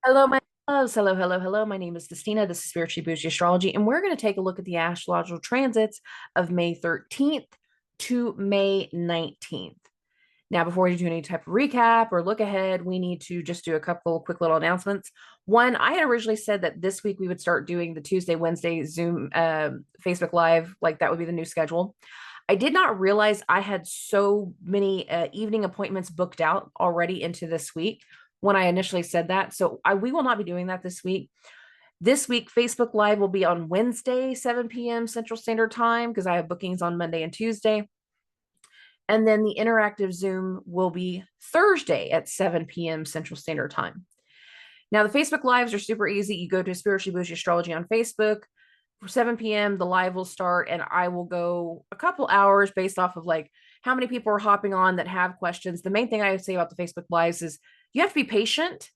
Hello, my loves. Hello, hello, hello. My name is Dustina. This is Spiritually Boujee Astrology, and we're going to take a look at the astrological transits of May 13th to May 19th. Now, before we do any type of recap or look ahead, we need to just do a couple quick little announcements. One, I had originally said that this week we would start doing the Tuesday, Wednesday Zoom, Facebook Live, like that would be the new schedule. I did not realize I had so many evening appointments booked out already into this week when I initially said that. So we will not be doing that this week. This week, Facebook Live will be on Wednesday, 7 p.m. Central Standard Time, because I have bookings on Monday and Tuesday. And then the interactive Zoom will be Thursday at 7 p.m. Central Standard Time. Now, the Facebook Lives are super easy. You go to Spiritually Boujee Astrology on Facebook. For 7 p.m., the live will start, and I will go a couple hours based off of like how many people are hopping on that have questions. The main thing I would say about the Facebook Lives is you have to be patient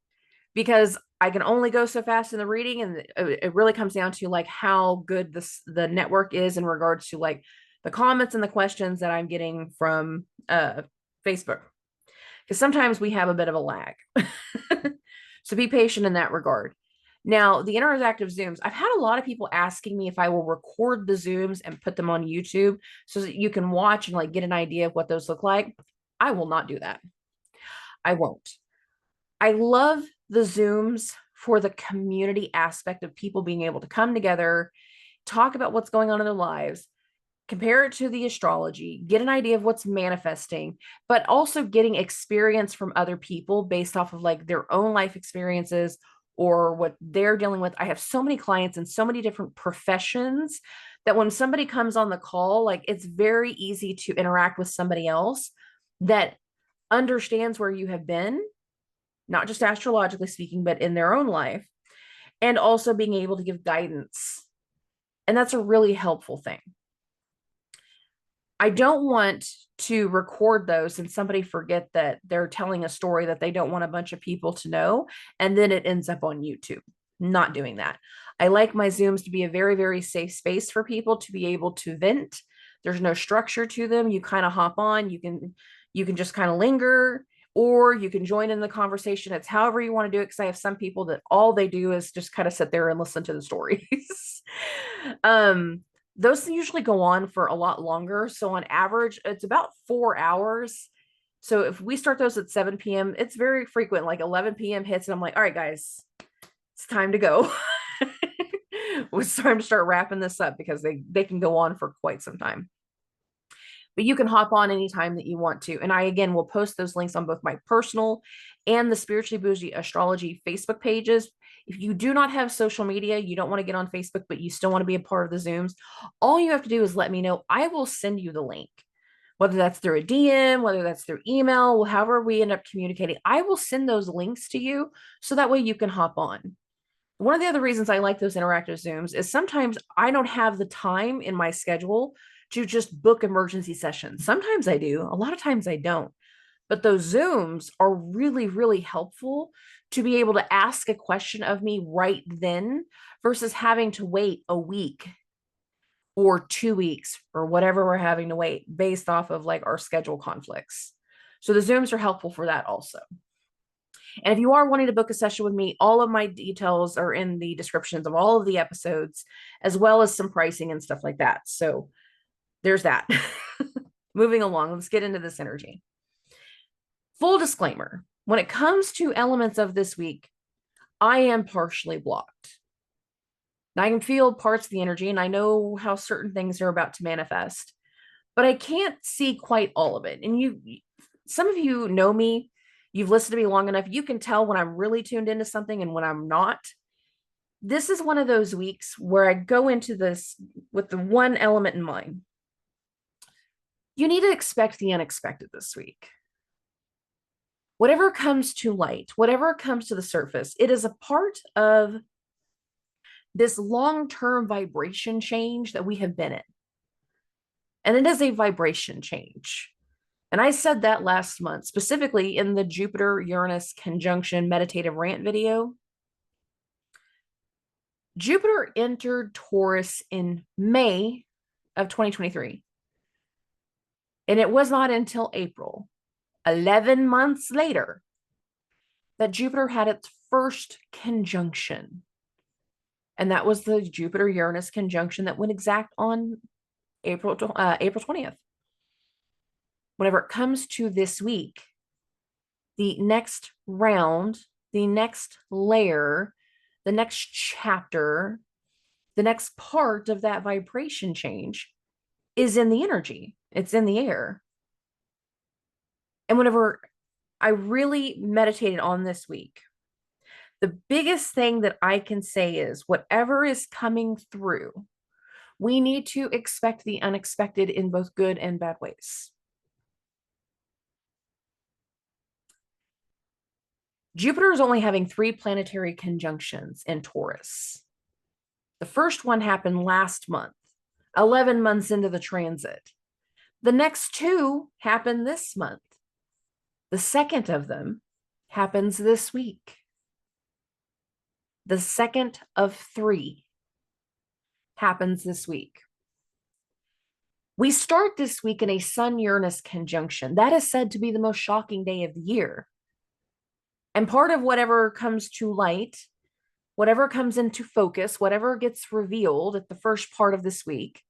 because I can only go so fast in the reading, and it really comes down to like how good the network is in regards to like the comments and the questions that I'm getting from Facebook. Because sometimes we have a bit of a lag. So be patient in that regard. Now, the interactive Zooms, I've had a lot of people asking me if I will record the Zooms and put them on YouTube so that you can watch and like get an idea of what those look like. I will not do that. I won't. I love the Zooms for the community aspect of people being able to come together, talk about what's going on in their lives, compare it to the astrology, get an idea of what's manifesting, but also getting experience from other people based off of like their own life experiences or what they're dealing with. I have so many clients in so many different professions that when somebody comes on the call, like it's very easy to interact with somebody else that understands where you have been, not just astrologically speaking, but in their own life, and also being able to give guidance. And that's a really helpful thing. I don't want to record those and somebody forget that they're telling a story that they don't want a bunch of people to know, and then it ends up on YouTube. Not doing that. I like my Zooms to be a very, very safe space for people to be able to vent. There's no structure to them. You kind of hop on, you can just kind of linger, or you can join in the conversation. It's however you want to do it, because I have some people that all they do is just kind of sit there and listen to the stories. um those usually go on for a lot longer. So on average, it's about 4 hours. So if we start those at 7 p.m., it's very frequent, like 11 p.m. hits, and I'm like, all right, guys, it's time to go. It's time to start wrapping this up because they can go on for quite some time. But you can hop on anytime that you want to. And I, again, will post those links on both my personal and the Spiritually Boujee Astrology Facebook pages. If you do not have social media, you don't want to get on Facebook, but you still want to be a part of the Zooms, all you have to do is let me know. I will send you the link, whether that's through a DM, whether that's through email, however we end up communicating. I will send those links to you so that way you can hop on. One of the other reasons I like those interactive Zooms is sometimes I don't have the time in my schedule to just book emergency sessions. Sometimes I do, a lot of times I don't. But those Zooms are really, really helpful to be able to ask a question of me right then versus having to wait a week or 2 weeks or whatever we're having to wait based off of like our schedule conflicts. So the Zooms are helpful for that also. And if you are wanting to book a session with me, all of my details are in the descriptions of all of the episodes, as well as some pricing and stuff like that. So there's that. Moving along, let's get into this energy. Full disclaimer, when it comes to elements of this week, I am partially blocked. Now, I can feel parts of the energy and I know how certain things are about to manifest, but I can't see quite all of it. And some of you know me, you've listened to me long enough, you can tell when I'm really tuned into something and when I'm not. This is one of those weeks where I go into this with the one element in mind. You need to expect the unexpected this week. Whatever comes to light, whatever comes to the surface, it is a part of this long-term vibration change that we have been in. And it is a vibration change. And I said that last month, specifically in the Jupiter-Uranus conjunction Meditative Rant video. Jupiter entered Taurus in May of 2023. And it was not until April, 11 months later, that Jupiter had its first conjunction. And that was the Jupiter-Uranus conjunction that went exact on April 20th. Whenever it comes to this week, the next round, the next layer, the next chapter, the next part of that vibration change is in the energy. It's in the air. And whenever I really meditated on this week, the biggest thing that I can say is whatever is coming through, we need to expect the unexpected in both good and bad ways. Jupiter is only having 3 planetary conjunctions in Taurus. The first one happened last month, 11 months into the transit. The next 2 happened this month. The second of them happens this week. The second of 3 happens this week. We start this week in a Sun-Uranus conjunction. That is said to be the most shocking day of the year. And part of whatever comes to light, whatever comes into focus, whatever gets revealed at the first part of this week,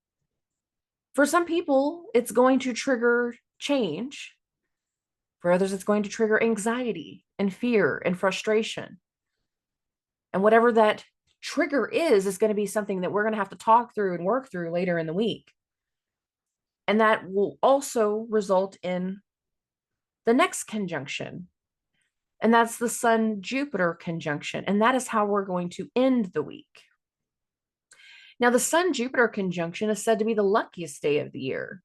for some people, it's going to trigger change. For others, it's going to trigger anxiety and fear and frustration. And whatever that trigger is going to be something that we're going to have to talk through and work through later in the week. And that will also result in the next conjunction. And that's the Sun-Jupiter conjunction. And that is how we're going to end the week. Now, the Sun-Jupiter conjunction is said to be the luckiest day of the year.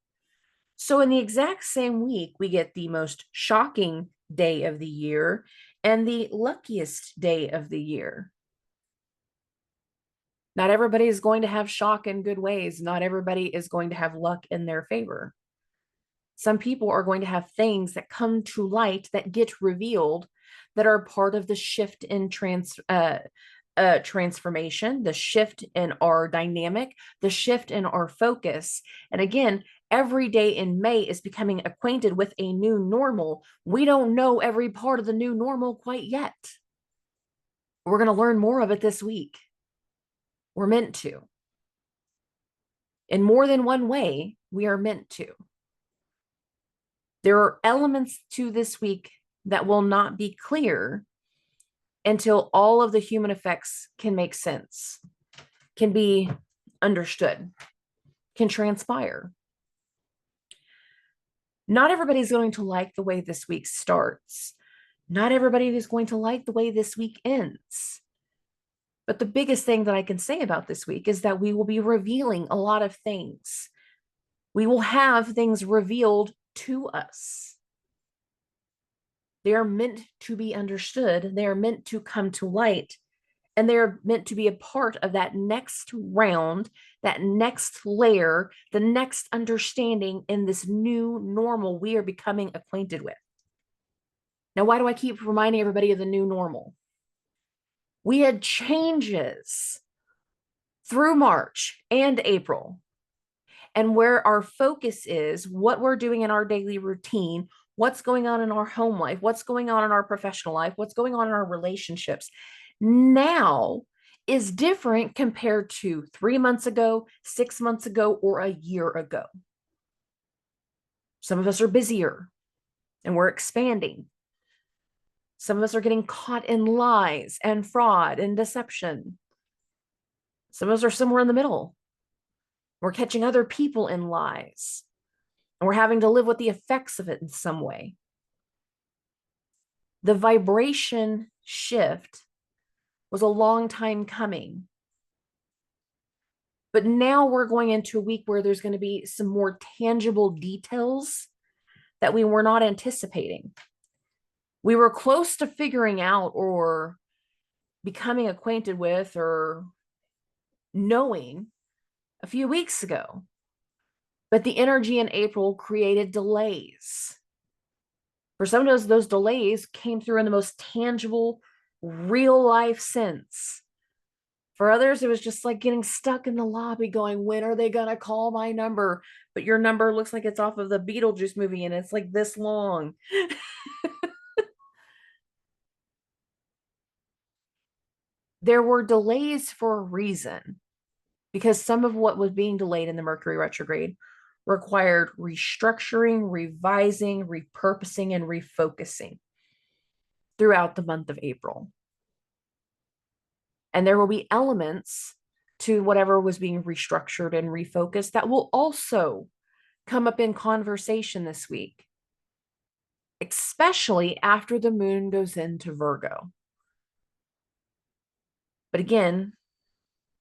So in the exact same week, we get the most shocking day of the year and the luckiest day of the year. Not everybody is going to have shock in good ways. Not everybody is going to have luck in their favor. Some people are going to have things that come to light that get revealed that are part of the shift in transformation, the shift in our dynamic, the shift in our focus. And again, every day in May is becoming acquainted with a new normal. We don't know every part of the new normal quite yet. We're going to learn more of it this week. We're meant to. In more than one way, we are meant to. There are elements to this week that will not be clear until all of the human effects can make sense, can be understood, can transpire. Not everybody's going to like the way this week starts. Not everybody is going to like the way this week ends. But the biggest thing that I can say about this week is that we will be revealing a lot of things. We will have things revealed to us. They are meant to be understood. They are meant to come to light. And they are meant to be a part of that next round, that next layer, the next understanding in this new normal we are becoming acquainted with. Now, why do I keep reminding everybody of the new normal? We had changes through March and April. And where our focus is, what we're doing in our daily routine, what's going on in our home life, what's going on in our professional life, what's going on in our relationships, now is different compared to 3 months ago, 6 months ago, or a year ago. Some of us are busier and we're expanding. Some of us are getting caught in lies and fraud and deception. Some of us are somewhere in the middle. We're catching other people in lies, and we're having to live with the effects of it in some way. The vibration shift was a long time coming. But now we're going into a week where there's going to be some more tangible details that we were not anticipating. We were close to figuring out or becoming acquainted with or knowing a few weeks ago. But the energy in April created delays. For some of those delays came through in the most tangible, real life sense. For others, it was just like getting stuck in the lobby going, when are they going to call my number? But your number looks like it's off of the Beetlejuice movie and it's like this long. There were delays for a reason, because some of what was being delayed in the Mercury retrograde required restructuring, revising, repurposing, and refocusing throughout the month of April. And there will be elements to whatever was being restructured and refocused that will also come up in conversation this week, especially after the moon goes into Virgo. But again,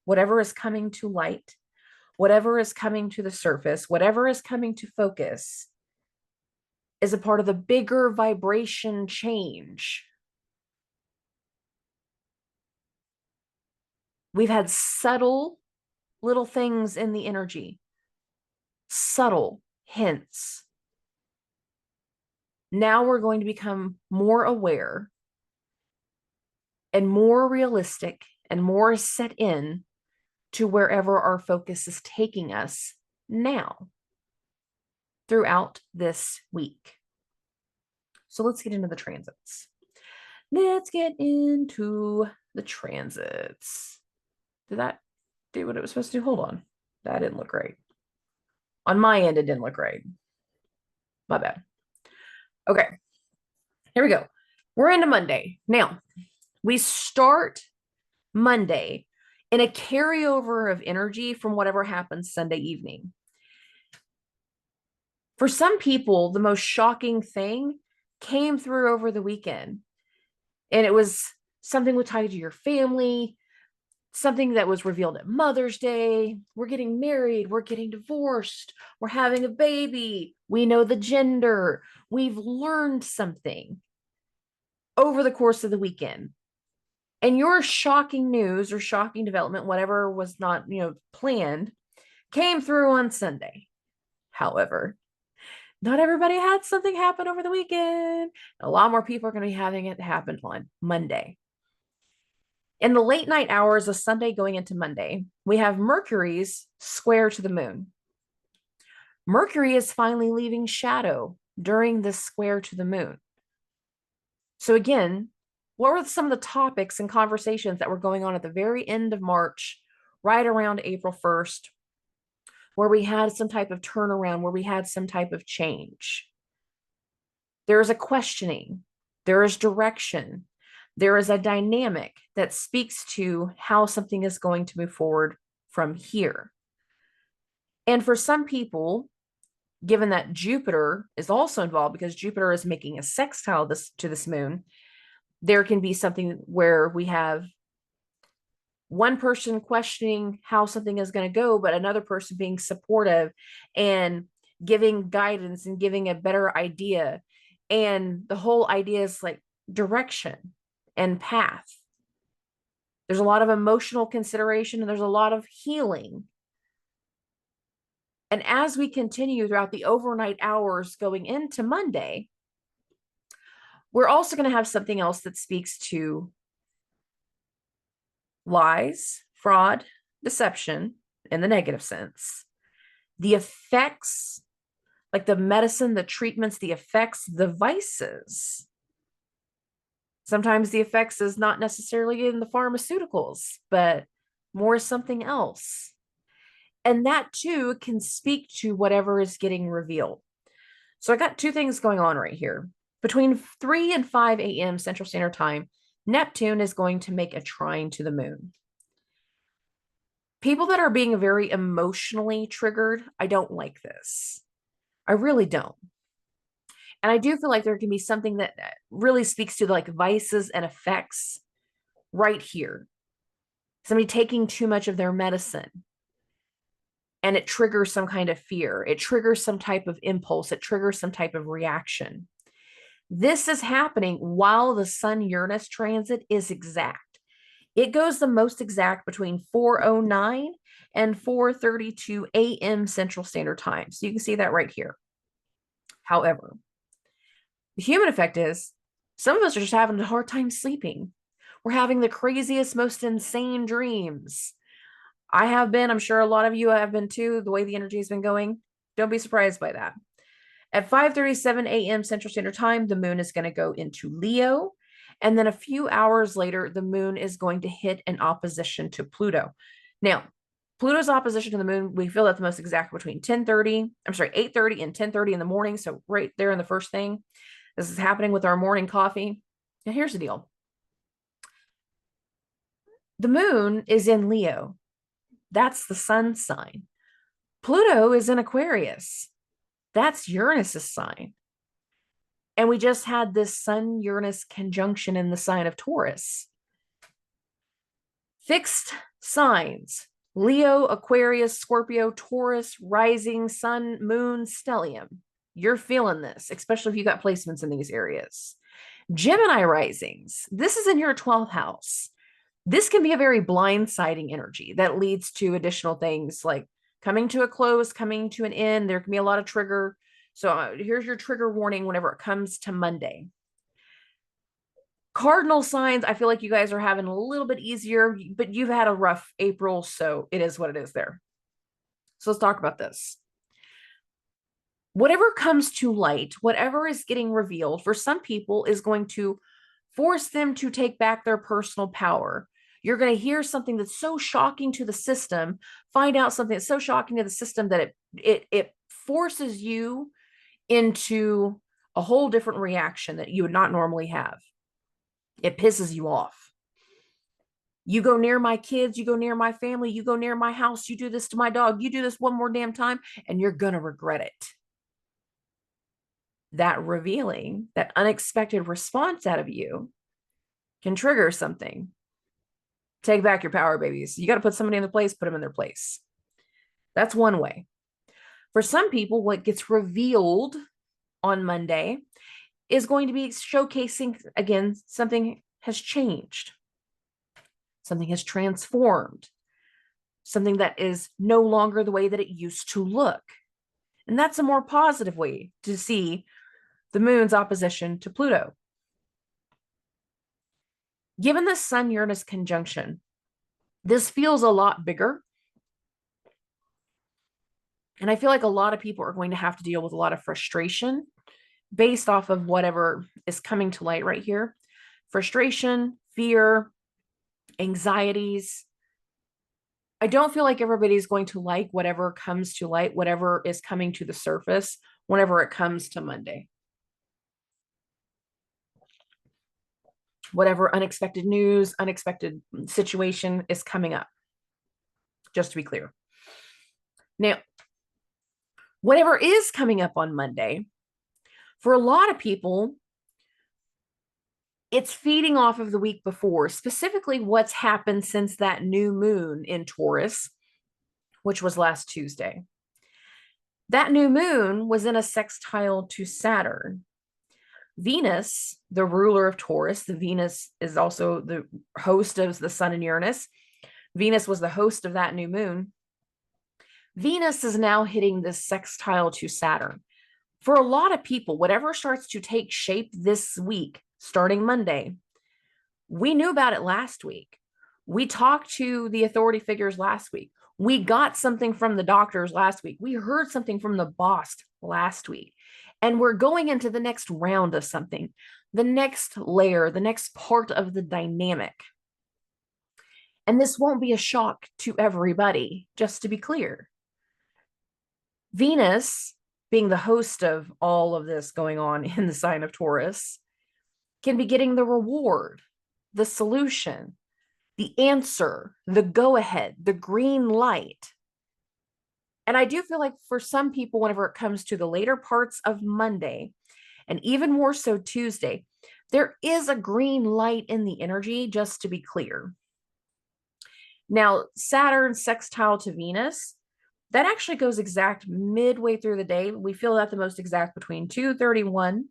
whatever is coming to light, whatever is coming to the surface, whatever is coming to focus is a part of the bigger vibration change. We've had subtle little things in the energy, subtle hints. Now we're going to become more aware and more realistic and more set in to wherever our focus is taking us now throughout this week. So let's get into the transits. Let's get into the transits. Did that do what it was supposed to do? Hold on. That didn't look right. On my end, it didn't look right. My bad. Okay. Here we go. We're into Monday. Now, we start Monday in a carryover of energy from whatever happened Sunday evening. For some people, the most shocking thing came through over the weekend. And it was something with tied to your family, something that was revealed at Mother's Day. We're getting married. We're getting divorced. We're having a baby. We know the gender. We've learned something over the course of the weekend. And your shocking news or shocking development, whatever was not, planned, came through on Sunday. However, not everybody had something happen over the weekend. A lot more people are going to be having it happen on Monday. In the late night hours of Sunday going into Monday, we have Mercury's square to the moon. Mercury is finally leaving shadow during this square to the moon. So again, what were some of the topics and conversations that were going on at the very end of March, right around April 1st, where we had some type of turnaround, where we had some type of change? There is a questioning, there is direction, there is a dynamic that speaks to how something is going to move forward from here. And for some people, given that Jupiter is also involved, because Jupiter is making a sextile to this moon, there can be something where we have one person questioning how something is going to go, but another person being supportive and giving guidance and giving a better idea. And the whole idea is like direction and path. There's a lot of emotional consideration and there's a lot of healing. And as we continue throughout the overnight hours going into Monday, we're also going to have something else that speaks to lies, fraud, deception in the negative sense, the effects, like the medicine, the treatments, the effects, the vices. Sometimes the effects is not necessarily in the pharmaceuticals, but more something else. And that too can speak to whatever is getting revealed. So I got two things going on right here. Between 3 and 5 a.m. Central Standard Time, Neptune is going to make a trine to the moon. People that are being very emotionally triggered, I don't like this. I really don't. And I do feel like there can be something that really speaks to like vices and effects right here. Somebody taking too much of their medicine and it triggers some kind of fear. It triggers some type of impulse. It triggers some type of reaction. This is happening while the Sun-Uranus transit is exact. It goes the most exact between 4:09 and 4:32 a.m. Central Standard Time. So you can see that right here. However, the human effect is some of us are just having a hard time sleeping. We're having the craziest, most insane dreams. I have been, I'm sure a lot of you have been too, the way the energy has been going. Don't be surprised by that. At 5:37 a.m. Central Standard Time, the moon is going to go into Leo. And then a few hours later, the moon is going to hit an opposition to Pluto. Now, Pluto's opposition to the moon, we feel that's the most exact between 8:30 and 10:30 in the morning. So right there in the first thing, this is happening with our morning coffee. Now here's the deal. The moon is in Leo. That's the sun sign. Pluto is in Aquarius. That's Uranus's sign. And we just had this Sun-Uranus conjunction in the sign of Taurus. Fixed signs, Leo, Aquarius, Scorpio, Taurus, rising, sun, moon, stellium. You're feeling this, especially if you got placements in these areas. Gemini risings, this is in your 12th house. This can be a very blindsiding energy that leads to additional things like coming to a close, coming to an end. There can be a lot of trigger. So here's your trigger warning whenever it comes to Monday. Cardinal signs, I feel like you guys are having a little bit easier, but you've had a rough April, so it is what it is there. So let's talk about this. Whatever comes to light, whatever is getting revealed, for some people is going to force them to take back their personal power. You're going to hear something that's so shocking to the system, find out something that's so shocking to the system that it forces you into a whole different reaction that you would not normally have. It pisses you off. You go near my kids, you go near my family, you go near my house, you do this to my dog, you do this one more damn time, and you're going to regret it. That revealing, that unexpected response out of you can trigger something. Take back your power, babies. You got to put somebody in their place, put them in their place. That's one way. For some people, what gets revealed on Monday is going to be showcasing, again, something has changed. Something has transformed. Something that is no longer the way that it used to look. And that's a more positive way to see the moon's opposition to Pluto. Given the Sun-Uranus conjunction, this feels a lot bigger. And I feel like a lot of people are going to have to deal with a lot of frustration based off of whatever is coming to light right here. Frustration, fear, anxieties. I don't feel like everybody's going to like whatever comes to light, whatever is coming to the surface whenever it comes to Monday. Whatever unexpected news, unexpected situation is coming up, just to be clear. Now, whatever is coming up on Monday, for a lot of people, it's feeding off of the week before, specifically what's happened since that new moon in Taurus, which was last Tuesday. That new moon was in a sextile to Saturn. Venus, the ruler of Taurus, the Venus is also the host of the Sun and Uranus. Venus was the host of that new moon. Venus is now hitting this sextile to Saturn. For a lot of people, whatever starts to take shape this week, starting Monday, we knew about it last week. We talked to the authority figures last week. We got something from the doctors last week. We heard something from the boss last week. And we're going into the next round of something, the next layer, the next part of the dynamic. And this won't be a shock to everybody, just to be clear. Venus, being the host of all of this going on in the sign of Taurus, can be getting the reward, the solution, the answer, the go-ahead, the green light. And I do feel like for some people, whenever it comes to the later parts of Monday, and even more so Tuesday, there is a green light in the energy, just to be clear. Now, Saturn sextile to Venus, that actually goes exact midway through the day. We feel that the most exact between 2:31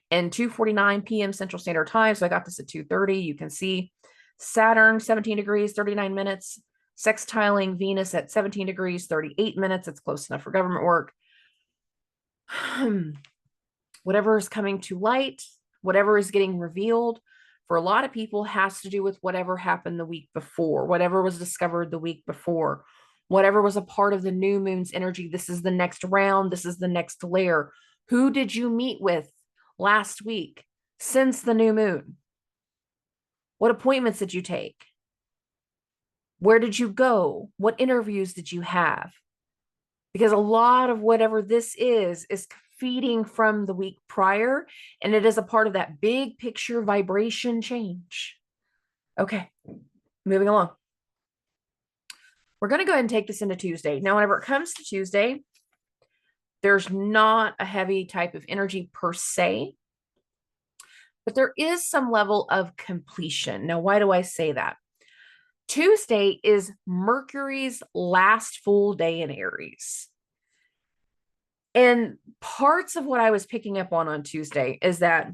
and 2:49 p.m. Central Standard Time. So I got this at 2:30. You can see Saturn, 17 degrees, 39 minutes. Sextiling Venus at 17 degrees, 38 minutes. It's close enough for government work. Whatever is coming to light, whatever is getting revealed, for a lot of people has to do with whatever happened the week before, whatever was discovered the week before, whatever was a part of the new moon's energy. This is the next round. This is the next layer. Who did you meet with last week since the new moon? What appointments did you take? Where did you go? What interviews did you have? Because a lot of whatever this is feeding from the week prior, and it is a part of that big picture vibration change. Okay, moving along. We're going to go ahead and take this into Tuesday. Now, whenever it comes to Tuesday, there's not a heavy type of energy per se, but there is some level of completion. Now, why do I say that? Tuesday is Mercury's last full day in Aries. And parts of what I was picking up on Tuesday is that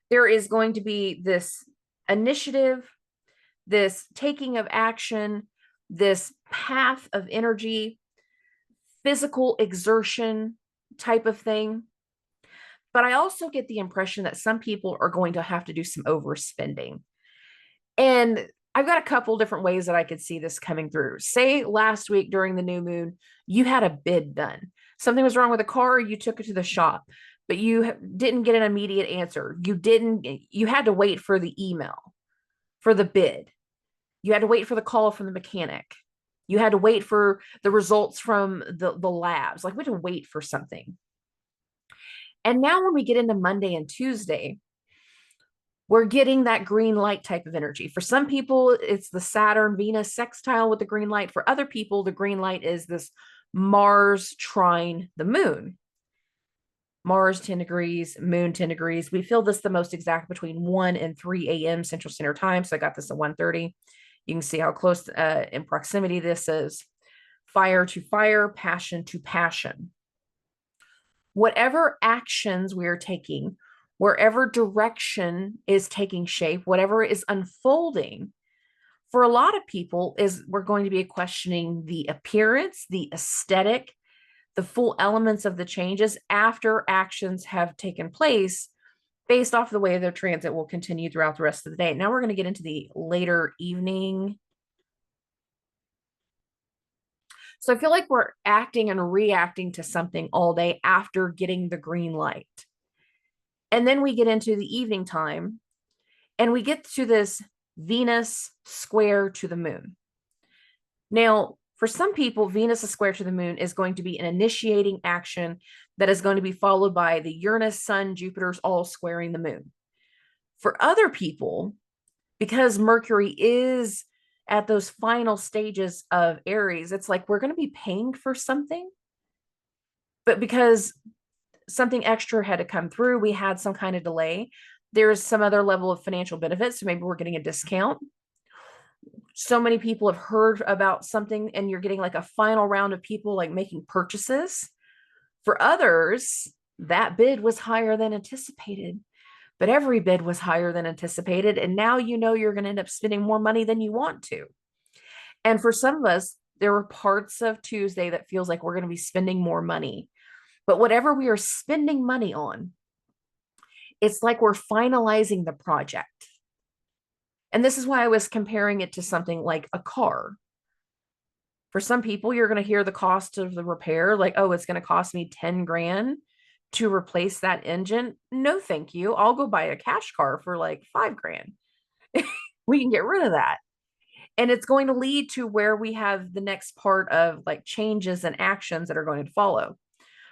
there is going to be this initiative, this taking of action, this path of energy, physical exertion type of thing. But I also get the impression that some people are going to have to do some overspending. And I've got a couple different ways that I could see this coming through. Say last week during the new moon, you had a bid done. Something was wrong with a car, you took it to the shop, but you didn't get an immediate answer. You had to wait for the email for the bid. You had to wait for the call from the mechanic. You had to wait for the results from the labs. Like we had to wait for something. And now when we get into Monday and Tuesday, we're getting that green light type of energy. For some people, it's the Saturn Venus sextile with the green light. For other people, the green light is this Mars trine the moon. Mars 10 degrees, moon 10 degrees. We feel this the most exact between 1 and 3 a.m. Central Standard Time. So I got this at 1:30. You can see how close in proximity this is. Fire to fire, passion to passion. Whatever actions we are taking, wherever direction is taking shape, whatever is unfolding, for a lot of people we're going to be questioning the appearance, the aesthetic, the full elements of the changes after actions have taken place based off the way their transit will continue throughout the rest of the day. Now we're going to get into the later evening. So I feel like we're acting and reacting to something all day after getting the green light. And then we get into the evening time and we get to this Venus square to the moon. Now, for some people, Venus square to the moon is going to be an initiating action that is going to be followed by the Uranus, Sun, Jupiter's all squaring the moon. For other people, because Mercury is at those final stages of Aries, it's like we're going to be paying for something, but because something extra had to come through, we had some kind of delay. There's some other level of financial benefit, so maybe we're getting a discount. So many people have heard about something and you're getting like a final round of people like making purchases. For others, that bid was higher than anticipated, but every bid was higher than anticipated. And now you know you're going to end up spending more money than you want to. And for some of us, there were parts of Tuesday that feels like we're going to be spending more money. But whatever we are spending money on, it's like we're finalizing the project. And this is why I was comparing it to something like a car. For some people, you're going to hear the cost of the repair, like, oh, it's going to cost me 10 grand to replace that engine. No, thank you. I'll go buy a cash car for like 5 grand. We can get rid of that. And it's going to lead to where we have the next part of like changes and actions that are going to follow.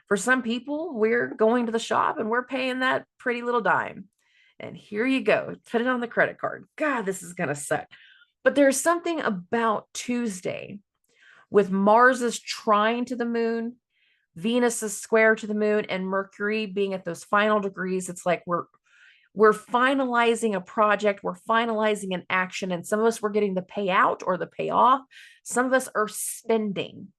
For some people, we're going to the shop and we're paying that pretty little dime. And here you go. Put it on the credit card. God, this is going to suck. But there's something about Tuesday with Mars's trine to the moon, Venus's square to the moon, and Mercury being at those final degrees. It's like we're finalizing a project, we're finalizing an action, and some of us we're getting the payout or the payoff. Some of us are spending.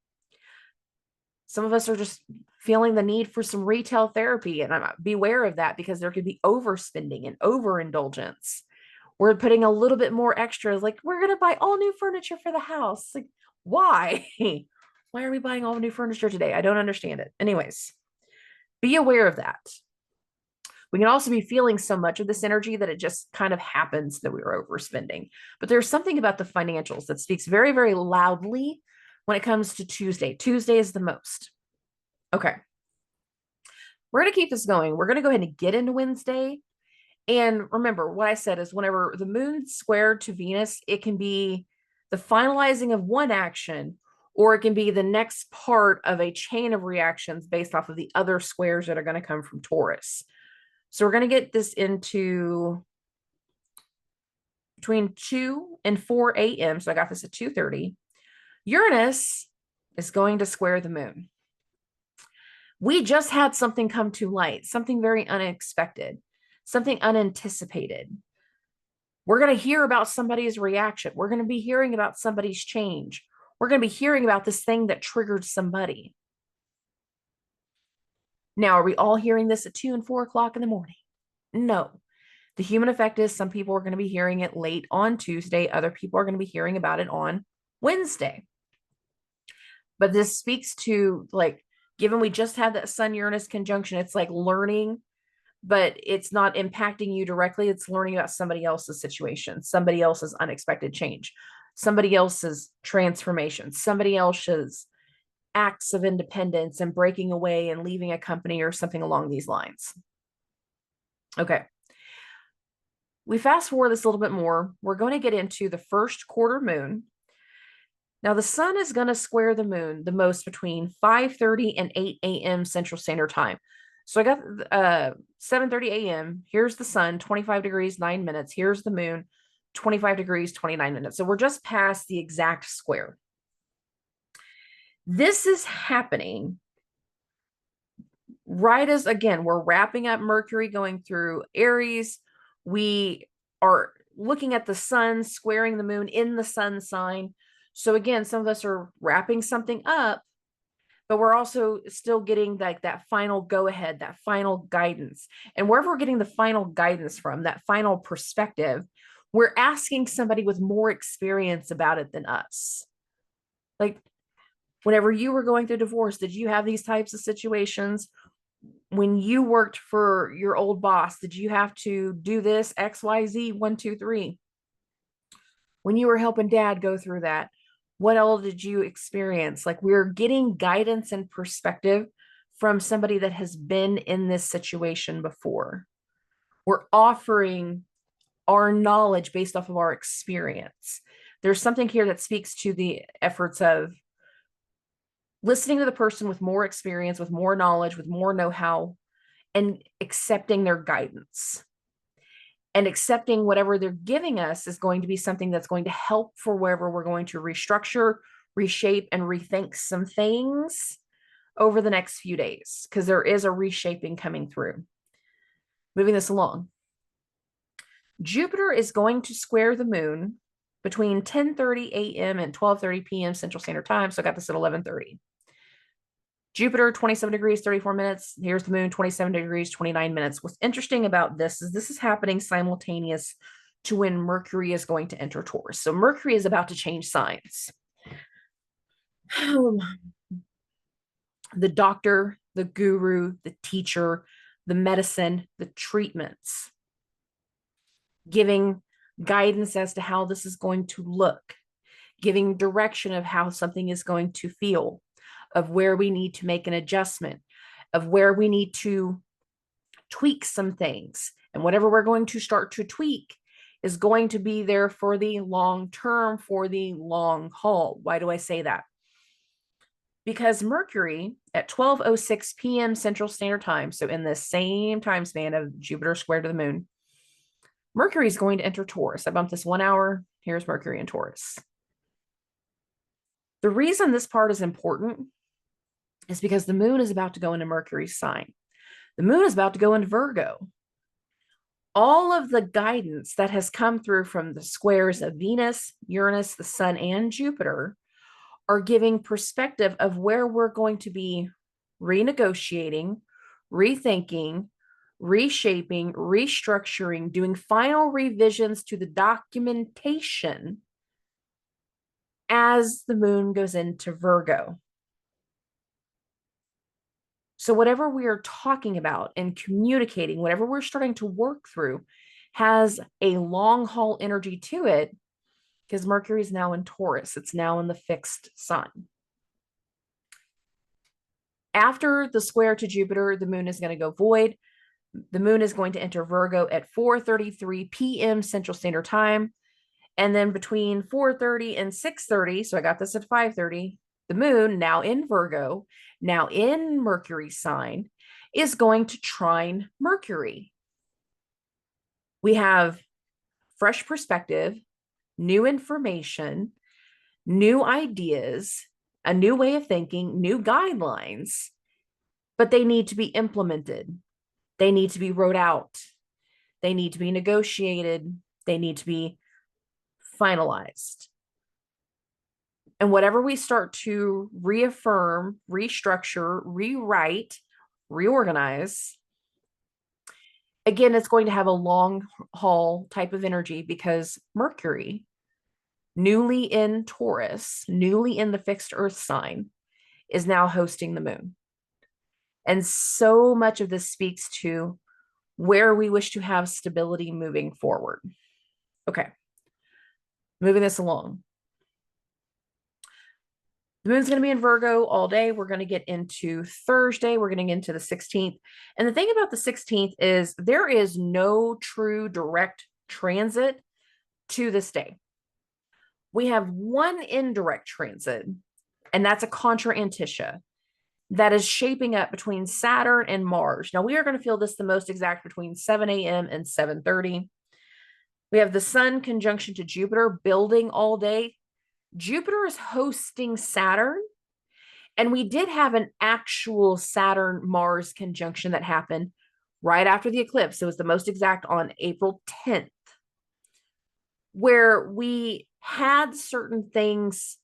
Some of us are just feeling the need for some retail therapy, and beware of that because there could be overspending and overindulgence. We're putting a little bit more extra, like we're going to buy all new furniture for the house. Like, why? Why are we buying all new furniture today? I don't understand it. Anyways, be aware of that. We can also be feeling so much of this energy that it just kind of happens that we are overspending. But there's something about the financials that speaks very, very loudly when it comes to Tuesday. Tuesday is the most. Okay. We're going to keep this going. We're going to go ahead and get into Wednesday. And remember, what I said is whenever the moon's squared to Venus, it can be the finalizing of one action, or it can be the next part of a chain of reactions based off of the other squares that are going to come from Taurus. So we're going to get this into between 2 and 4 a.m. So I got this at 2:30. Uranus is going to square the moon. We just had something come to light, something very unexpected, something unanticipated. We're going to hear about somebody's reaction. We're going to be hearing about somebody's change. We're going to be hearing about this thing that triggered somebody. Now, are we all hearing this at 2 and 4 o'clock in the morning? No. The human effect is some people are going to be hearing it late on Tuesday. Other people are going to be hearing about it on Wednesday. But this speaks to, like, given we just had that Sun-Uranus conjunction, it's like learning, but it's not impacting you directly. It's learning about somebody else's situation, somebody else's unexpected change, somebody else's transformation, somebody else's acts of independence and breaking away and leaving a company or something along these lines. Okay. We fast forward this a little bit more. We're going to get into the first quarter moon. Now, the sun is going to square the moon the most between 5:30 and 8 a.m. Central Standard Time. So I got 7:30 a.m. Here's the sun, 25 degrees, 9 minutes. Here's the moon, 25 degrees, 29 minutes. So we're just past the exact square. This is happening right as, again, we're wrapping up Mercury going through Aries. We are looking at the sun squaring the moon in the sun sign. So again, some of us are wrapping something up, but we're also still getting like that final go ahead, that final guidance. And wherever we're getting the final guidance from, that final perspective, we're asking somebody with more experience about it than us. Like, whenever you were going through divorce, did you have these types of situations? When you worked for your old boss, did you have to do this XYZ 1 2 3? When you were helping dad go through that, what all did you experience? Like, we're getting guidance and perspective from somebody that has been in this situation before. We're offering our knowledge based off of our experience. There's something here that speaks to the efforts of listening to the person with more experience, with more knowledge, with more know-how, and accepting their guidance. And accepting whatever they're giving us is going to be something that's going to help for wherever we're going to restructure, reshape, and rethink some things over the next few days, because there is a reshaping coming through. Moving this along. Jupiter is going to square the moon between 10:30 a.m. and 12:30 p.m. Central Standard Time. So I got this at 11:30. Jupiter, 27 degrees, 34 minutes. Here's the moon, 27 degrees, 29 minutes. What's interesting about this is happening simultaneous to when Mercury is going to enter Taurus. So Mercury is about to change signs. The doctor, the guru, the teacher, the medicine, the treatments, giving guidance as to how this is going to look, giving direction of how something is going to feel, of where we need to make an adjustment, of where we need to tweak some things. And whatever we're going to start to tweak is going to be there for the long term, for the long haul. Why do I say that? Because Mercury at 12:06 p.m. Central Standard Time, so in the same time span of Jupiter square to the moon, Mercury is going to enter Taurus. I bumped this 1 hour. Here's Mercury in Taurus. The reason this part is important is because the moon is about to go into Mercury's sign. The moon is about to go into Virgo. All of the guidance that has come through from the squares of Venus, Uranus, the sun, and Jupiter are giving perspective of where we're going to be renegotiating, rethinking, reshaping, restructuring, doing final revisions to the documentation as the moon goes into Virgo. So whatever we are talking about and communicating, whatever we're starting to work through has a long haul energy to it, because Mercury is now in Taurus. It's now in the fixed sign. After the square to Jupiter, the moon is going to go void. The moon is going to enter Virgo at 4:33 p.m. Central Standard Time. And then between 4:30 and 6:30, so I got this at 5:30, the moon, now in Virgo, now in Mercury sign, is going to trine Mercury. We have fresh perspective, new information, new ideas, a new way of thinking, new guidelines, but they need to be implemented. They need to be wrote out. They need to be negotiated. They need to be finalized. And whatever we start to reaffirm, restructure, rewrite, reorganize, again, it's going to have a long haul type of energy because Mercury, newly in Taurus, newly in the fixed earth sign, is now hosting the moon. And so much of this speaks to where we wish to have stability moving forward. Okay, moving this along. The moon's going to be in Virgo all day. We're going to get into Thursday. We're getting into the 16th. And the thing about the 16th is there is no true direct transit to this day. We have one indirect transit, and that's a CONTRA-ANTISCIA that is shaping up between Saturn and Mars. Now, we are going to feel this the most exact between 7 a.m. and 7:30. We have the Sun conjunction to Jupiter building all day. Jupiter is hosting Saturn, and we did have an actual Saturn-Mars conjunction that happened right after the eclipse. It was the most exact on April 10th, where we had certain things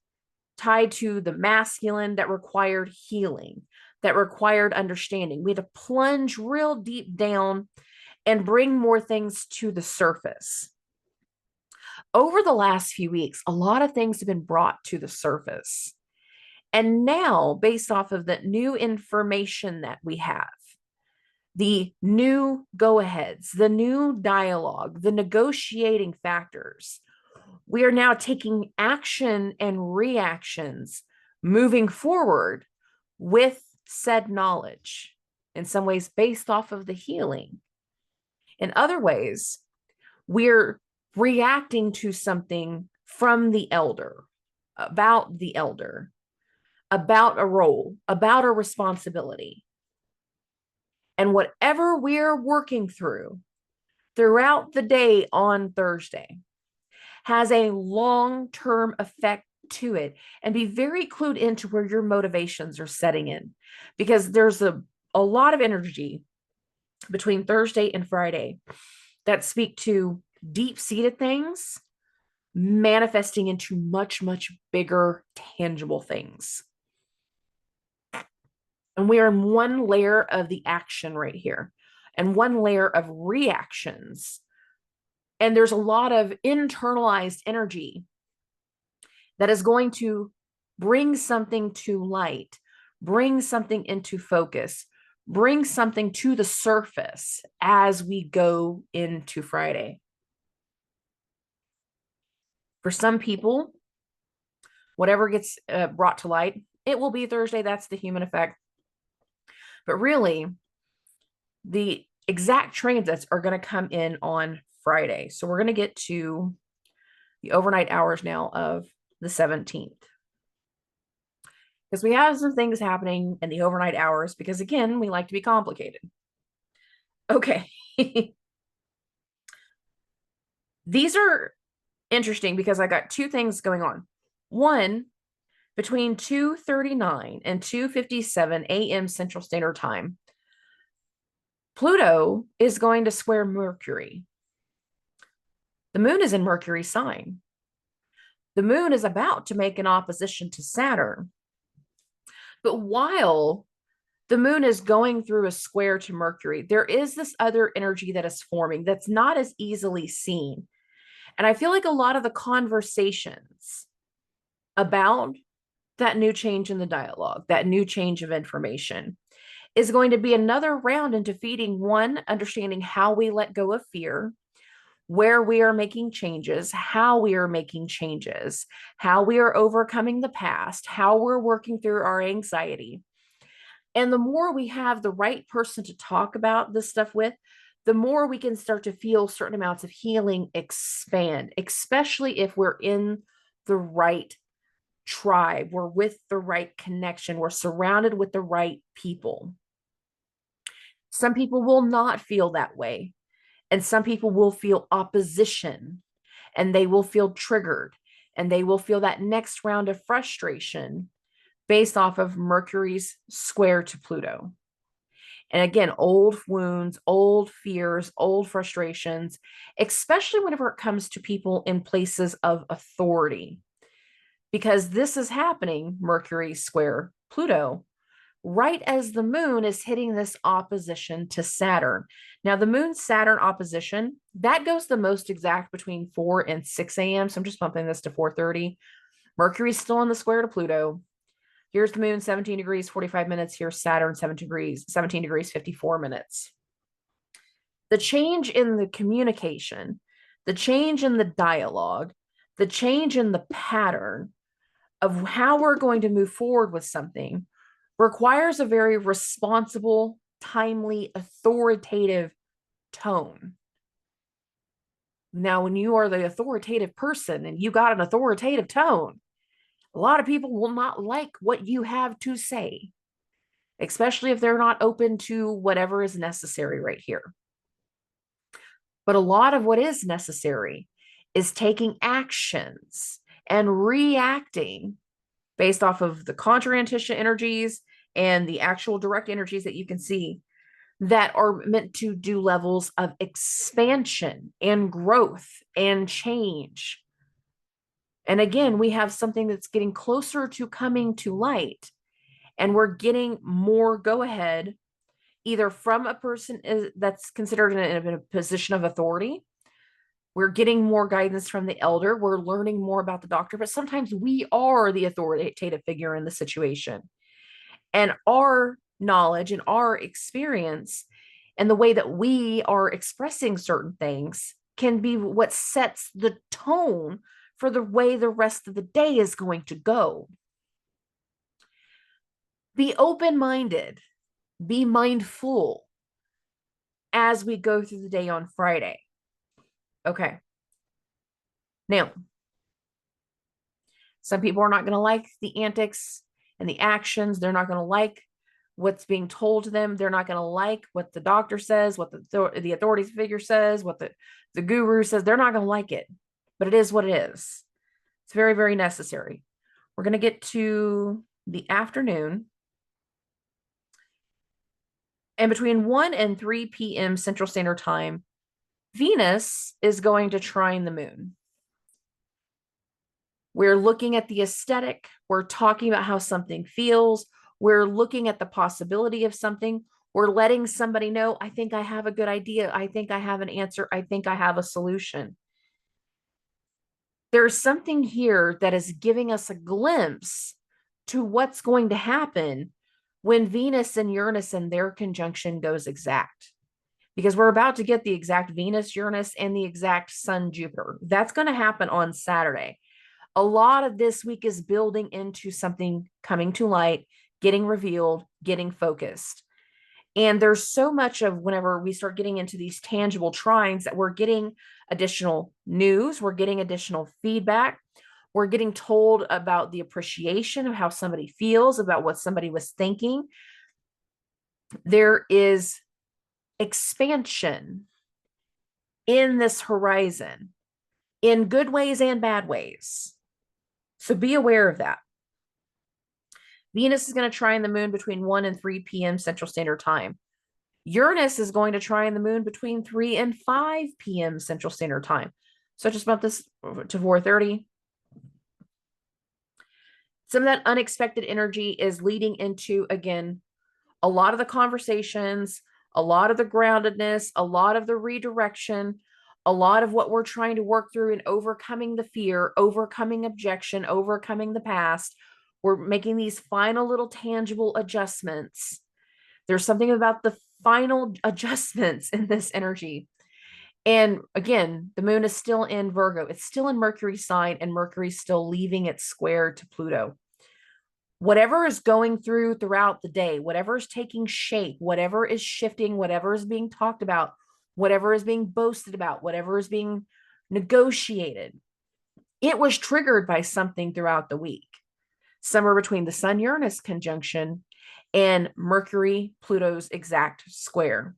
tied to the masculine that required healing, that required understanding. We had to plunge real deep down and bring more things to the surface. Over the last few weeks, a lot of things have been brought to the surface. And now, based off of the new information that we have, the new go-aheads, the new dialogue, the negotiating factors, we are now taking action and reactions moving forward with said knowledge, in some ways based off of the healing. In other ways, we're reacting to something from the elder, about a role, about a responsibility. And whatever we're working through throughout the day on Thursday has a long-term effect to it. And be very clued into where your motivations are setting in, because there's a lot of energy between Thursday and Friday that speak to deep-seated things manifesting into much, much bigger, tangible things. And we are in one layer of the action right here and one layer of reactions. And there's a lot of internalized energy that is going to bring something to light, bring something into focus, bring something to the surface as we go into Friday. For some people, whatever gets brought to light, it will be Thursday. That's the human effect. But really, the exact transits are going to come in on Friday. So we're going to get to the overnight hours now of the 17th. Because we have some things happening in the overnight hours, because again, we like to be complicated. Okay. These are interesting because I got two things going on. One, between 2:39 and 2:57 a.m. Central Standard Time, Pluto is going to square Mercury. The moon is in Mercury sign. The moon is about to make an opposition to Saturn. But while the moon is going through a square to Mercury, there is this other energy that is forming that's not as easily seen. And I feel like a lot of the conversations about that new change in the dialogue, that new change of information, is going to be another round into feeding one, understanding how we let go of fear, where we are making changes, how we are making changes, how we are overcoming the past, how we're working through our anxiety. And the more we have the right person to talk about this stuff with, the more we can start to feel certain amounts of healing expand, especially if we're in the right tribe, we're with the right connection, we're surrounded with the right people. Some people will not feel that way, and some people will feel opposition, and they will feel triggered, and they will feel that next round of frustration based off of Mercury's square to Pluto. And again, old wounds, old fears, old frustrations, especially whenever it comes to people in places of authority. Because this is happening, Mercury square Pluto, right as the moon is hitting this opposition to Saturn. Now, the moon Saturn opposition, that goes the most exact between 4 and 6 a.m. So I'm just bumping this to 4:30. Mercury's still on the square to Pluto. Here's the moon, 17 degrees, 45 minutes. Here's Saturn, 17 degrees, 54 minutes. The change in the communication, the change in the dialogue, the change in the pattern of how we're going to move forward with something requires a very responsible, timely, authoritative tone. Now, when you are the authoritative person and you got an authoritative tone, a lot of people will not like what you have to say, especially if they're not open to whatever is necessary right here. But a lot of what is necessary is taking actions and reacting based off of the CONTRA-ANTISCIA energies and the actual direct energies that you can see that are meant to do levels of expansion and growth and change. And again, we have something that's getting closer to coming to light, and we're getting more go ahead, either from a person that's considered in a position of authority. We're getting more guidance from the elder. We're learning more about the doctor, but sometimes we are the authoritative figure in the situation. And our knowledge and our experience and the way that we are expressing certain things can be what sets the tone for the way the rest of the day is going to go. Be open-minded, be mindful as we go through the day on Friday. Okay. Now, some people are not going to like the antics and the actions. They're not going to like what's being told to them. They're not going to like what the doctor says, what the authority figure says, what the guru says. They're not going to like it, but it is what it is. It's very, very necessary. We're going to get to the afternoon. And between 1 and 3 p.m. Central Standard Time, Venus is going to trine the moon. We're looking at the aesthetic. We're talking about how something feels. We're looking at the possibility of something. We're letting somebody know, I think I have a good idea. I think I have an answer. I think I have a solution. There's something here that is giving us a glimpse to what's going to happen when Venus and Uranus and their conjunction goes exact. Because we're about to get the exact Venus, Uranus, and the exact Sun, Jupiter. That's going to happen on Saturday. A lot of this week is building into something coming to light, getting revealed, getting focused. And there's so much of whenever we start getting into these tangible trines that we're getting additional news, we're getting additional feedback, we're getting told about the appreciation of how somebody feels, about what somebody was thinking. There is expansion in this horizon in good ways and bad ways. So be aware of that. Venus is going to trine the moon between 1 and 3 p.m. Central Standard Time. Uranus is going to trine the moon between 3 and 5 p.m. Central Standard Time. So just bump this to 4:30. Some of that unexpected energy is leading into, again, a lot of the conversations, a lot of the groundedness, a lot of the redirection, a lot of what we're trying to work through in overcoming the fear, overcoming objection, overcoming the past. We're making these final little tangible adjustments. There's something about the final adjustments in this energy. And again, the moon is still in Virgo. It's still in Mercury's sign, and Mercury's still leaving its square to Pluto. Whatever is going throughout the day, whatever is taking shape, whatever is shifting, whatever is being talked about, whatever is being boasted about, whatever is being negotiated, it was triggered by something throughout the week, somewhere between the Sun Uranus conjunction and Mercury Pluto's exact square.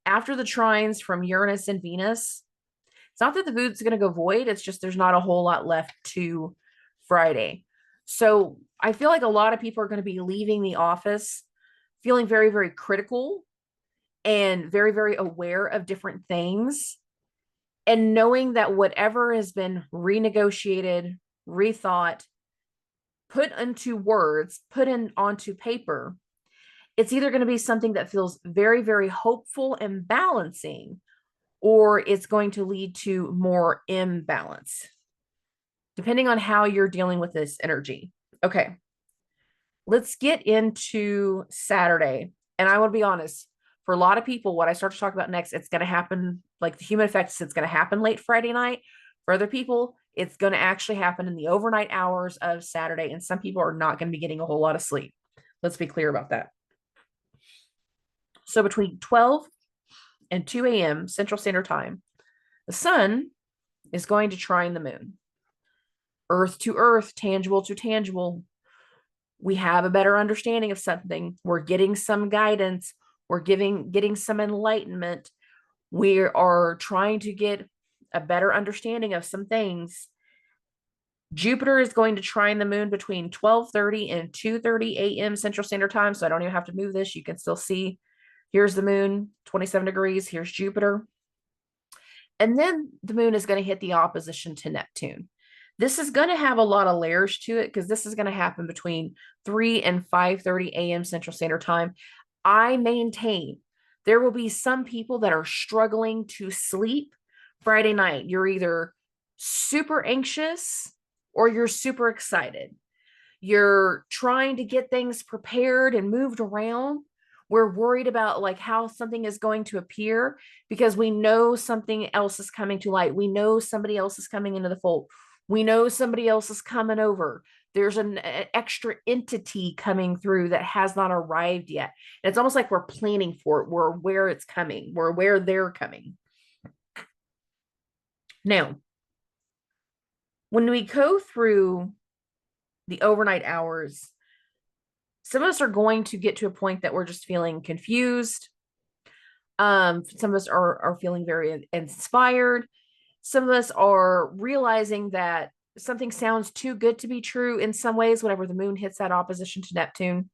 After the trines from Uranus and Venus, it's not that the moon's going to go void, it's just there's not a whole lot left to Friday. So I feel like a lot of people are going to be leaving the office feeling very, very critical and very, very aware of different things, and knowing that whatever has been renegotiated, rethought, put into words, put in onto paper, it's either going to be something that feels very, very hopeful and balancing, or it's going to lead to more imbalance, depending on how you're dealing with this energy. Okay, let's get into Saturday. And I will be honest, for a lot of people, what I start to talk about next, it's going to happen like the human effects, it's going to happen late Friday night. For other people, it's going to actually happen in the overnight hours of Saturday. And some people are not going to be getting a whole lot of sleep. Let's be clear about that. So between 12 and 2 a.m. Central Standard Time, the sun is going to trine the moon. Earth to earth, tangible to tangible. We have a better understanding of something. We're getting some guidance. We're getting some enlightenment. We are trying to get a better understanding of some things. Jupiter is going to trine the moon between 12:30 and 2:30 a.m. Central Standard Time. So I don't even have to move this. You can still see, here's the moon, 27 degrees. Here's Jupiter. And then the moon is going to hit the opposition to Neptune. This is going to have a lot of layers to it because this is going to happen between 3 and 5:30 a.m. Central Standard Time. I maintain there will be some people that are struggling to sleep Friday night. You're either super anxious or you're super excited. You're trying to get things prepared and moved around. We're worried about like how something is going to appear because we know something else is coming to light. We know somebody else is coming into the fold. We know somebody else is coming over. There's an extra entity coming through that has not arrived yet. And it's almost like we're planning for it. We're aware it's coming. We're aware they're coming. Now, when we go through the overnight hours, some of us are going to get to a point that we're just feeling confused. Some of us are feeling very inspired. Some of us are realizing that something sounds too good to be true in some ways whenever the moon hits that opposition to Neptune.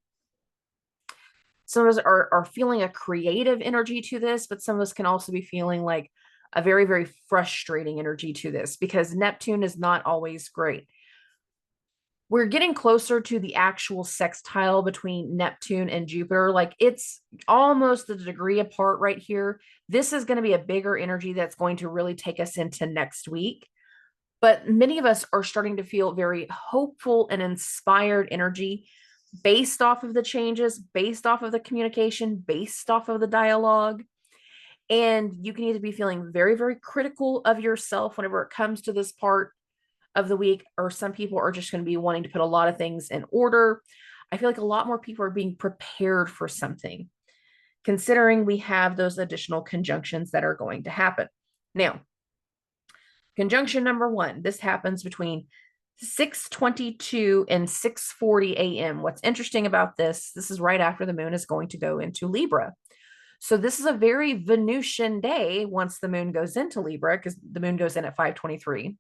Some of us are feeling a creative energy to this, but some of us can also be feeling like a very, very frustrating energy to this because Neptune is not always great. We're getting closer to the actual sextile between Neptune and Jupiter. Like it's almost a degree apart right here. This is going to be a bigger energy that's going to really take us into next week. But many of us are starting to feel very hopeful and inspired energy based off of the changes, based off of the communication, based off of the dialogue. And you can either be feeling very, very critical of yourself whenever it comes to this part of the week, or some people are just going to be wanting to put a lot of things in order. I feel like a lot more people are being prepared for something, considering we have those additional conjunctions that are going to happen. Now, conjunction number 1, this happens between 6:22 and 6:40 a.m. What's interesting about this is right after the moon is going to go into Libra. So this is a very Venusian day once the moon goes into Libra, because the moon goes in at 5:23.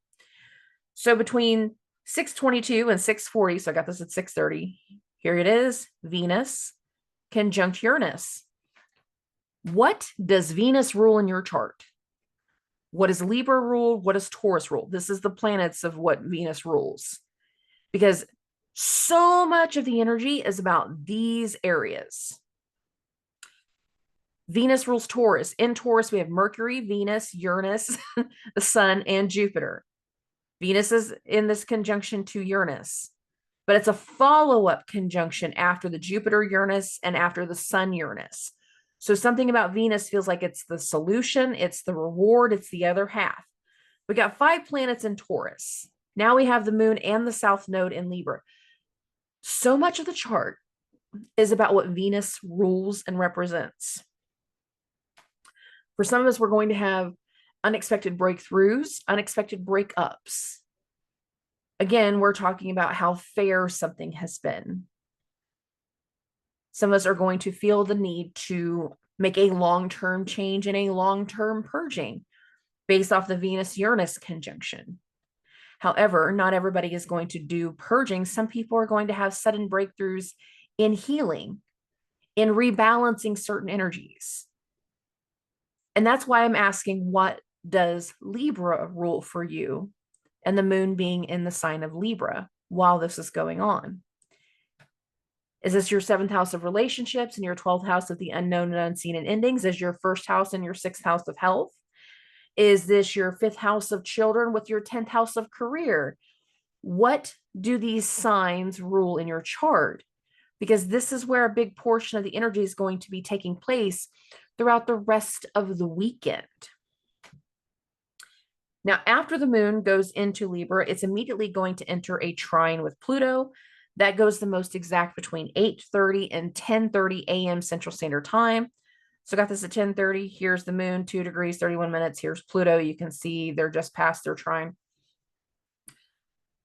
So between 6:22 and 6:40, so I got this at 6:30, here it is, Venus conjunct Uranus. What does Venus rule in your chart? What does Libra rule? What does Taurus rule? This is the planets of what Venus rules. Because so much of the energy is about these areas. Venus rules Taurus. In Taurus, we have Mercury, Venus, Uranus, the Sun, and Jupiter. Venus is in this conjunction to Uranus, but it's a follow-up conjunction after the Jupiter Uranus and after the Sun Uranus. So something about Venus feels like it's the solution, it's the reward, it's the other half. We got 5 planets in Taurus. Now we have the moon and the South Node in Libra. So much of the chart is about what Venus rules and represents. For some of us, we're going to have unexpected breakthroughs, unexpected breakups. Again, we're talking about how fair something has been. Some of us are going to feel the need to make a long-term change and a long-term purging based off the Venus-Uranus conjunction. However, not everybody is going to do purging. Some people are going to have sudden breakthroughs in healing, in rebalancing certain energies. And that's why I'm asking, what does Libra rule for you? And the moon being in the sign of Libra while this is going on. Is this your 7th house of relationships and your 12th house of the unknown and unseen and endings? Is your 1st house and your 6th house of health? Is this your 5th house of children with your 10th house of career? What do these signs rule in your chart? Because this is where a big portion of the energy is going to be taking place throughout the rest of the weekend. Now, after the moon goes into Libra, it's immediately going to enter a trine with Pluto. That goes the most exact between 8:30 and 10:30 a.m. Central Standard Time. So got this at 10:30. Here's the moon, 2 degrees, 31 minutes. Here's Pluto. You can see they're just past their trine.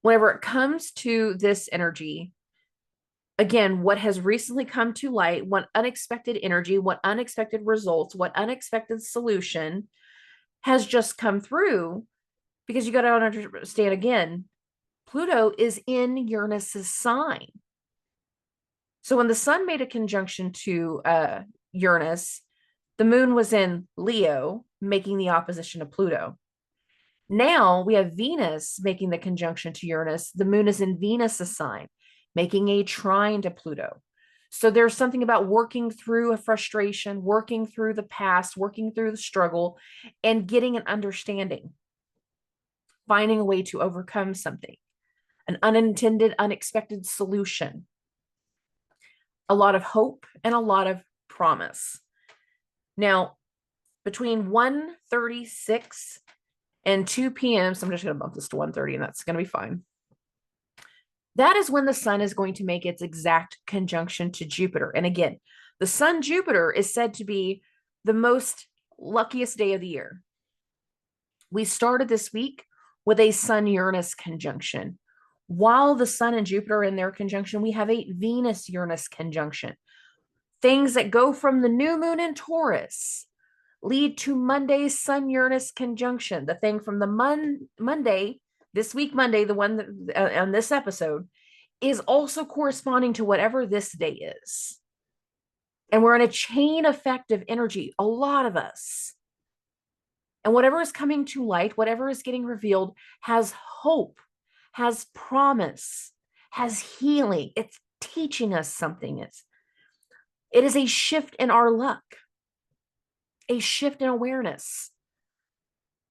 Whenever it comes to this energy, again, what has recently come to light, what unexpected energy, what unexpected results, what unexpected solution has just come through, because you got to understand again, Pluto is in Uranus's sign. So when the sun made a conjunction to Uranus, the moon was in Leo, making the opposition to Pluto. Now we have Venus making the conjunction to Uranus. The moon is in Venus's sign, making a trine to Pluto. So there's something about working through a frustration, working through the past, working through the struggle, and getting an understanding, finding a way to overcome something, an unintended, unexpected solution, a lot of hope and a lot of promise. Now, between 1:36 and 2 p.m., so I'm just going to bump this to 1:30 and that's going to be fine. That is when the sun is going to make its exact conjunction to Jupiter. And again, the sun Jupiter is said to be the most luckiest day of the year. We started this week with a sun Uranus conjunction. While the sun and Jupiter are in their conjunction, we have a Venus Uranus conjunction. Things that go from the new moon in Taurus lead to Monday's sun Uranus conjunction. The thing from the Monday, this week Monday, the one that, on this episode, is also corresponding to whatever this day is. And we're in a chain effect of energy, a lot of us. And whatever is coming to light, whatever is getting revealed, has hope, has promise, has healing. It's teaching us something. It is a shift in our luck, a shift in awareness.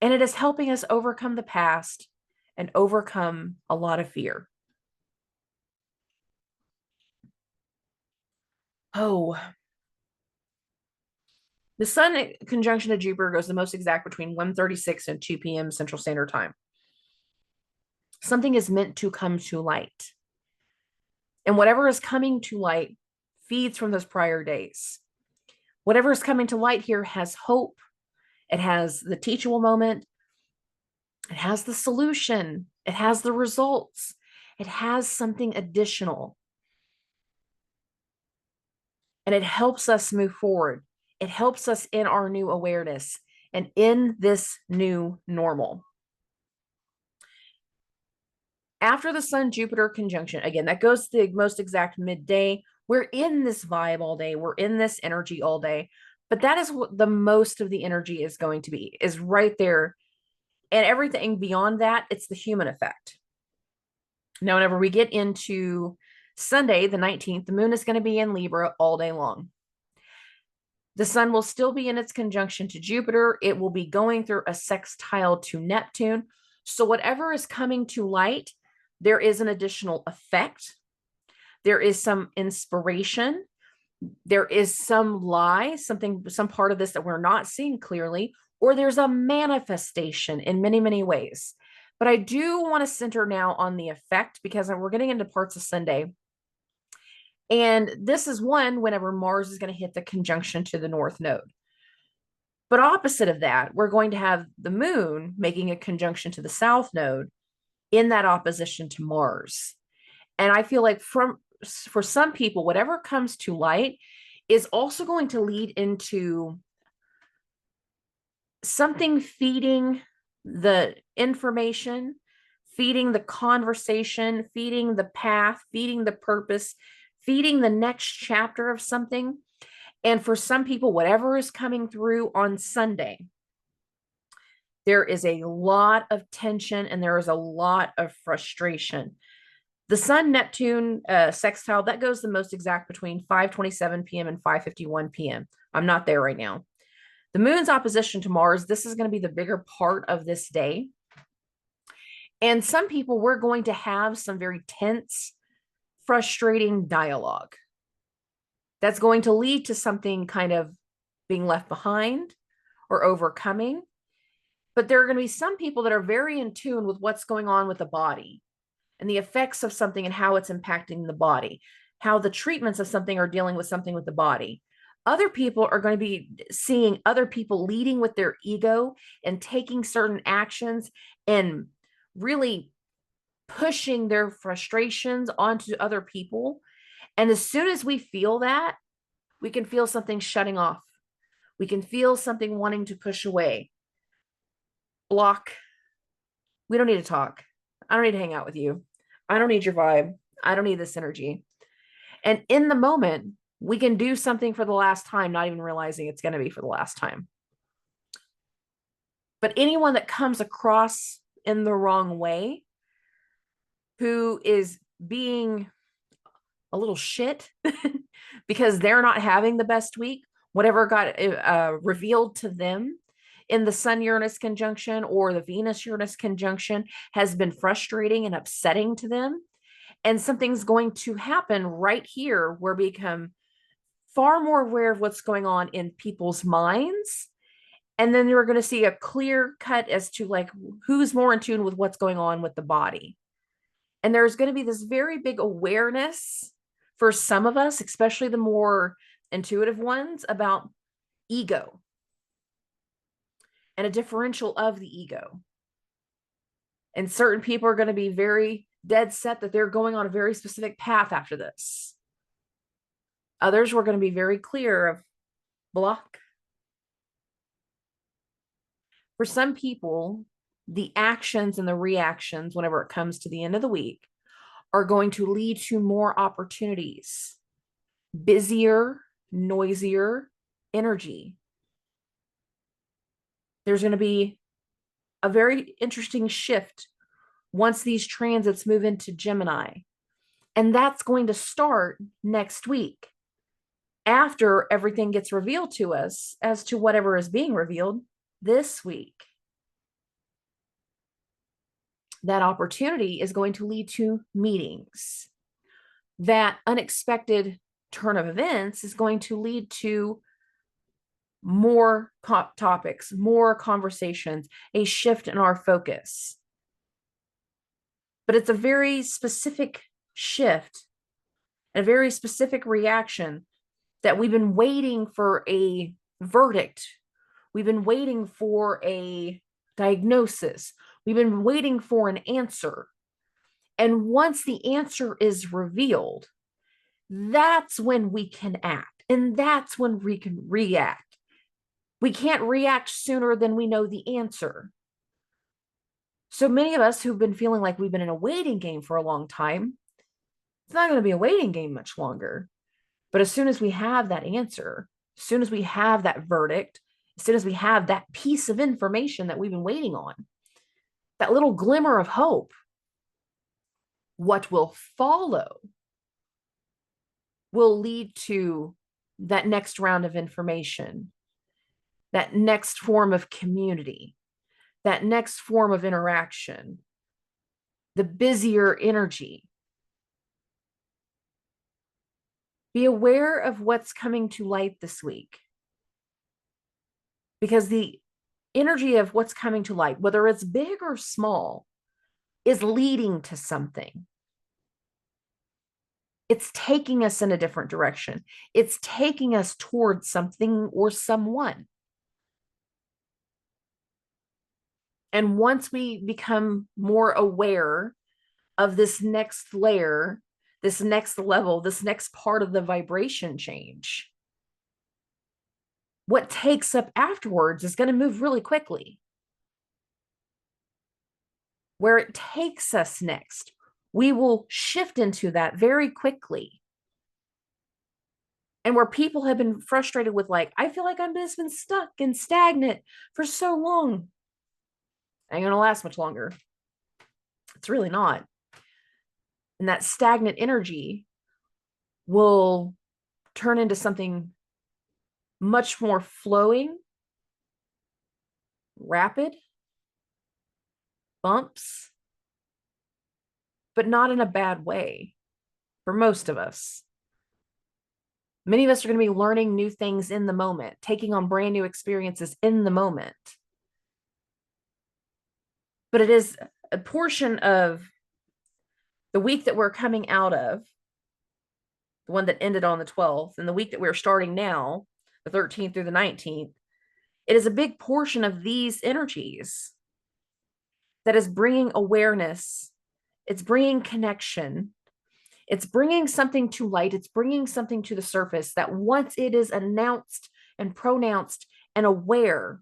And it is helping us overcome the past and overcome a lot of fear. Oh, the sun conjunction to Jupiter goes the most exact between 1:36 and 2 p.m. Central Standard Time. Something is meant to come to light. And whatever is coming to light feeds from those prior days. Whatever is coming to light here has hope. It has the teachable moment. It has the solution. It has the results. It has something additional. And it helps us move forward. It helps us in our new awareness and in this new normal. After the sun Jupiter conjunction, again, that goes to the most exact midday. We're in this vibe all day. We're in this energy all day. But that is what the most of the energy is going to be, is right there. And everything beyond that, it's the human effect. Now, whenever we get into Sunday, the 19th, the moon is going to be in Libra all day long. The sun will still be in its conjunction to Jupiter. It will be going through a sextile to Neptune. So whatever is coming to light, there is an additional effect. There is some inspiration. There is some lie, some part of this that we're not seeing clearly, or there's a manifestation in many, many ways. But I do want to center now on the effect, because we're getting into parts of Sunday. And this is one whenever Mars is going to hit the conjunction to the North Node. But opposite of that, we're going to have the moon making a conjunction to the south node in that opposition to Mars. And I feel like for some people, whatever comes to light is also going to lead into something feeding the information, feeding the conversation, feeding the path, feeding the purpose, feeding the next chapter of something. And for some people, whatever is coming through on Sunday, there is a lot of tension and there is a lot of frustration. The Sun Neptune sextile, that goes the most exact between 5:27 p.m. and 5:51 p.m. I'm not there right now. The moon's opposition to Mars, this is going to be the bigger part of this day. And some people, we're going to have some very tense, frustrating dialogue that's going to lead to something kind of being left behind or overcoming. But there are going to be some people that are very in tune with what's going on with the body and the effects of something and how it's impacting the body, how the treatments of something are dealing with something with the body. Other people are going to be seeing other people leading with their ego and taking certain actions and really pushing their frustrations onto other people. And as soon as we feel that, we can feel something shutting off. We can feel something wanting to push away. Block. We don't need to talk. I don't need to hang out with you. I don't need your vibe. I don't need this energy. And in the moment, we can do something for the last time, not even realizing it's going to be for the last time. But anyone that comes across in the wrong way, who is being a little shit because they're not having the best week, whatever got revealed to them in the Sun-Uranus conjunction or the Venus-Uranus conjunction has been frustrating and upsetting to them. And something's going to happen right here where we become far more aware of what's going on in people's minds. And then you're going to see a clear cut as to like who's more in tune with what's going on with the body. And there's going to be this very big awareness for some of us, especially the more intuitive ones, about ego and a differential of the ego. And certain people are going to be very dead set that they're going on a very specific path after this. Others were going to be very clear of block. For some people, the actions and the reactions, whenever it comes to the end of the week, are going to lead to more opportunities, busier, noisier energy. There's going to be a very interesting shift once these transits move into Gemini. And that's going to start next week after everything gets revealed to us as to whatever is being revealed this week. That opportunity is going to lead to meetings. That unexpected turn of events is going to lead to more topics, more conversations, a shift in our focus. But it's a very specific shift, a very specific reaction that we've been waiting for a verdict. We've been waiting for a diagnosis. We've been waiting for an answer. And once the answer is revealed, that's when we can act. And that's when we can react. We can't react sooner than we know the answer. So many of us who've been feeling like we've been in a waiting game for a long time, it's not going to be a waiting game much longer. But as soon as we have that answer, as soon as we have that verdict, as soon as we have that piece of information that we've been waiting on, that little glimmer of hope, what will follow will lead to that next round of information, that next form of community, that next form of interaction, the busier energy. Be aware of what's coming to light this week, because the energy of what's coming to light, whether it's big or small, is leading to something. It's taking us in a different direction. It's taking us towards something or someone. And once we become more aware of this next layer, this next level, this next part of the vibration change, what takes up afterwards is going to move really quickly. Where it takes us next, we will shift into that very quickly. And where people have been frustrated with, like, I feel like I've just been stuck and stagnant for so long. Ain't gonna last much longer. It's really not. And that stagnant energy will turn into something much more flowing, rapid, bumps, but not in a bad way for most of us. Many of us are going to be learning new things in the moment, taking on brand new experiences in the moment. But it is a portion of the week that we're coming out of, the one that ended on the 12th, and the week that we're starting now, the 13th through the 19th. It is a big portion of these energies that is bringing awareness. It's bringing connection. It's bringing something to light. It's bringing something to the surface that once it is announced and pronounced and aware,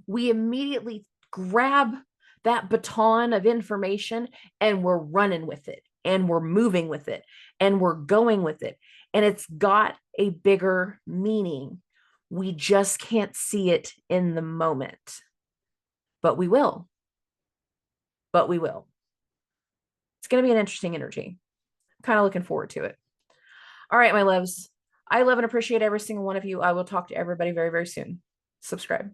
we immediately grab that baton of information and we're running with it and we're moving with it and we're going with it. And it's got a bigger meaning. We just can't see it in the moment, but we will. But we will. It's going to be an interesting energy. I'm kind of looking forward to it. All right, my loves. I love and appreciate every single one of you. I will talk to everybody very, very soon. Subscribe.